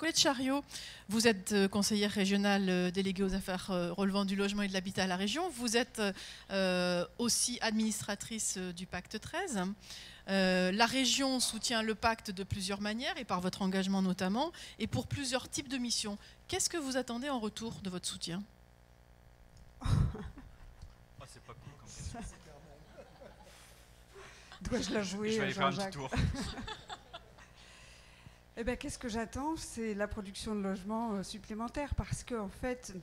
Colette Chariot, vous êtes conseillère régionale déléguée aux affaires relevant du logement et de l'habitat à la région. Vous êtes aussi administratrice du Pacte 13. La région soutient le pacte de plusieurs manières et par votre engagement notamment, et pour plusieurs types de missions. Qu'est-ce que vous attendez en retour de votre soutien? C'est pas cool comme question. Dois-je l'avouer, Je vais aller faire un petit Jean-Jacques. tour. Eh bien, qu'est-ce que j'attends? C'est la production de logements supplémentaires, parce que, en fait,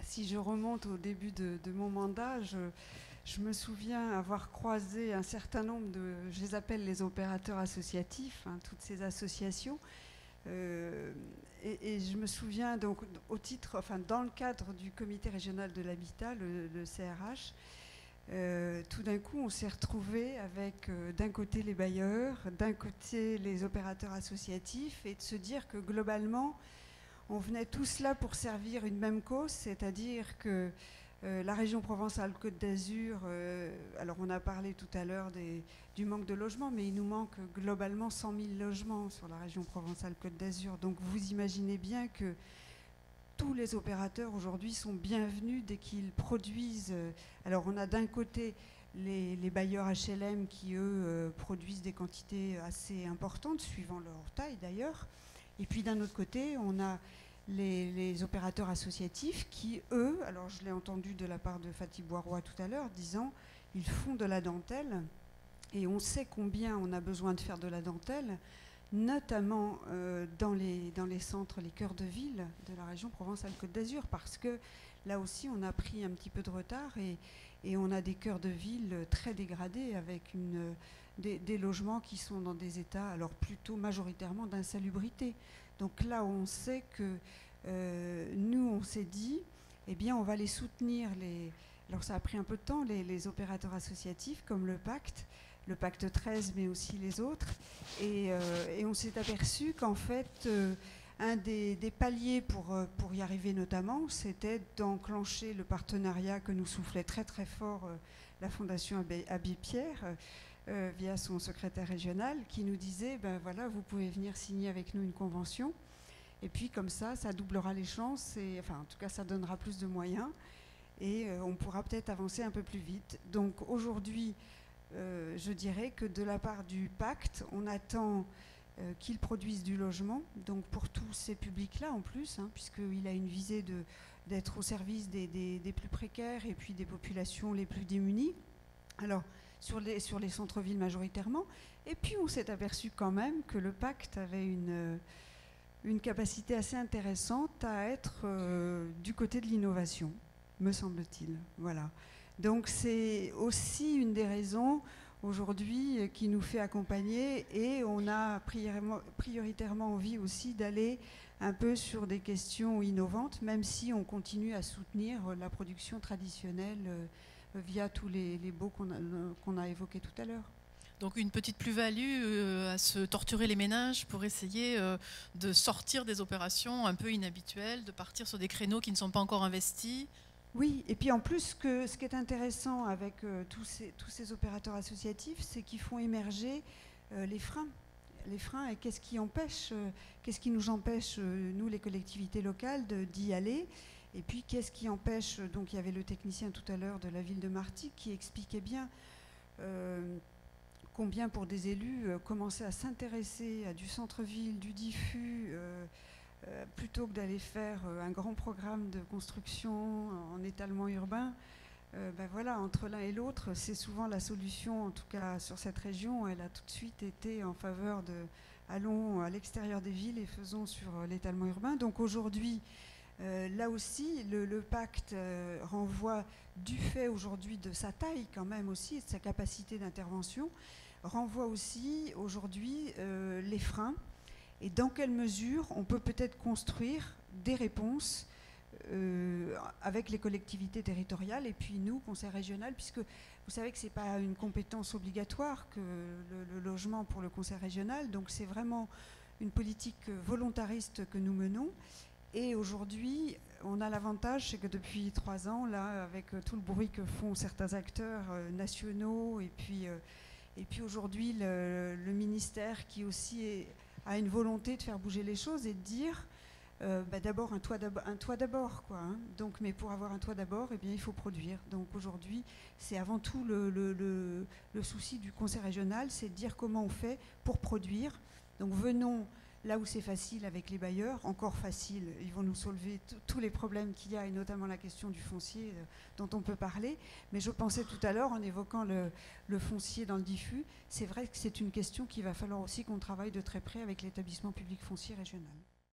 si je remonte au début de mon mandat, je me souviens avoir croisé un certain nombre je les appelle les opérateurs associatifs, hein, toutes ces associations. Et je me souviens donc dans le cadre du comité régional de l'habitat, le CRH, tout d'un coup on s'est retrouvé avec d'un côté les bailleurs, d'un côté les opérateurs associatifs, et de se dire que globalement on venait tous là pour servir une même cause, c'est-à-dire que la région Provence-Alpes-Côte d'Azur, alors on a parlé tout à l'heure du manque de logements, mais il nous manque globalement 100 000 logements sur la région Provence-Alpes-Côte d'Azur. Donc vous imaginez bien que tous les opérateurs aujourd'hui sont bienvenus dès qu'ils produisent. Alors on a d'un côté les bailleurs HLM qui, eux, produisent des quantités assez importantes, suivant leur taille d'ailleurs. Et puis d'un autre côté, on a les opérateurs associatifs qui, eux, alors je l'ai entendu de la part de Fatih Boirois tout à l'heure, disant ils font de la dentelle, et on sait combien on a besoin de faire de la dentelle, notamment dans les centres, les cœurs de ville de la région Provence-Alpes-Côte d'Azur, parce que là aussi on a pris un petit peu de retard, et on a des cœurs de ville très dégradés, avec des logements qui sont dans des états, alors plutôt majoritairement d'insalubrité. Donc là, on sait que nous, on s'est dit, eh bien, on va les soutenir. Alors ça a pris un peu de temps, les opérateurs associatifs, comme le Pacte 13, mais aussi les autres. Et on s'est aperçu qu'en fait, un des paliers pour y arriver notamment, c'était d'enclencher le partenariat que nous soufflait très très fort la Fondation Abbé Pierre, via son secrétaire régional, qui nous disait, ben voilà, vous pouvez venir signer avec nous une convention, et puis comme ça doublera les chances, et enfin en tout cas ça donnera plus de moyens, et on pourra peut-être avancer un peu plus vite. Donc aujourd'hui, je dirais que de la part du pacte, on attend qu'ils produisent du logement, donc pour tous ces publics-là en plus, hein, puisqu'il a une visée d'être au service des plus précaires et puis des populations les plus démunies. Alors, sur les centres-villes majoritairement. Et puis on s'est aperçu quand même que le pacte avait une capacité assez intéressante à être du côté de l'innovation, me semble-t-il. Voilà. Donc c'est aussi une des raisons aujourd'hui qui nous fait accompagner, et on a prioritairement envie aussi d'aller un peu sur des questions innovantes, même si on continue à soutenir la production traditionnelle via tous les baux qu'on a évoqués tout à l'heure. Donc une petite plus-value à se torturer les ménages pour essayer de sortir des opérations un peu inhabituelles, de partir sur des créneaux qui ne sont pas encore investis. Oui, et puis en plus, ce qui est intéressant avec tous ces opérateurs associatifs, c'est qu'ils font émerger les freins. Les freins, et qu'est-ce qui nous empêche, nous les collectivités locales, d'y aller? Et puis, qu'est-ce qui empêche, donc il y avait le technicien tout à l'heure de la ville de Martigues qui expliquait bien combien pour des élus commencer à s'intéresser à du centre-ville, du diffus, plutôt que d'aller faire un grand programme de construction en étalement urbain. Ben voilà, entre l'un et l'autre, c'est souvent la solution, en tout cas sur cette région, elle a tout de suite été en faveur de allons à l'extérieur des villes et faisons sur l'étalement urbain. Donc aujourd'hui, là aussi, le pacte renvoie, du fait aujourd'hui de sa taille quand même aussi, et de sa capacité d'intervention, renvoie aussi aujourd'hui les freins, et dans quelle mesure on peut peut-être construire des réponses avec les collectivités territoriales, et puis nous, conseil régional, puisque vous savez que ce n'est pas une compétence obligatoire que le logement pour le conseil régional, donc c'est vraiment une politique volontariste que nous menons. Et aujourd'hui, on a l'avantage, c'est que depuis 3 ans, là, avec tout le bruit que font certains acteurs nationaux, et puis aujourd'hui, le ministère qui aussi a une volonté de faire bouger les choses et de dire d'abord un toit d'abord, quoi. Hein. Donc, mais pour avoir un toit d'abord, eh bien, il faut produire. Donc aujourd'hui, c'est avant tout le souci du conseil régional, c'est de dire comment on fait pour produire. Donc venons là où c'est facile avec les bailleurs, encore facile, ils vont nous soulever tous les problèmes qu'il y a, et notamment la question du foncier dont on peut parler. Mais je pensais tout à l'heure, en évoquant le foncier dans le diffus, c'est vrai que c'est une question qu'il va falloir aussi qu'on travaille de très près avec l'établissement public foncier régional.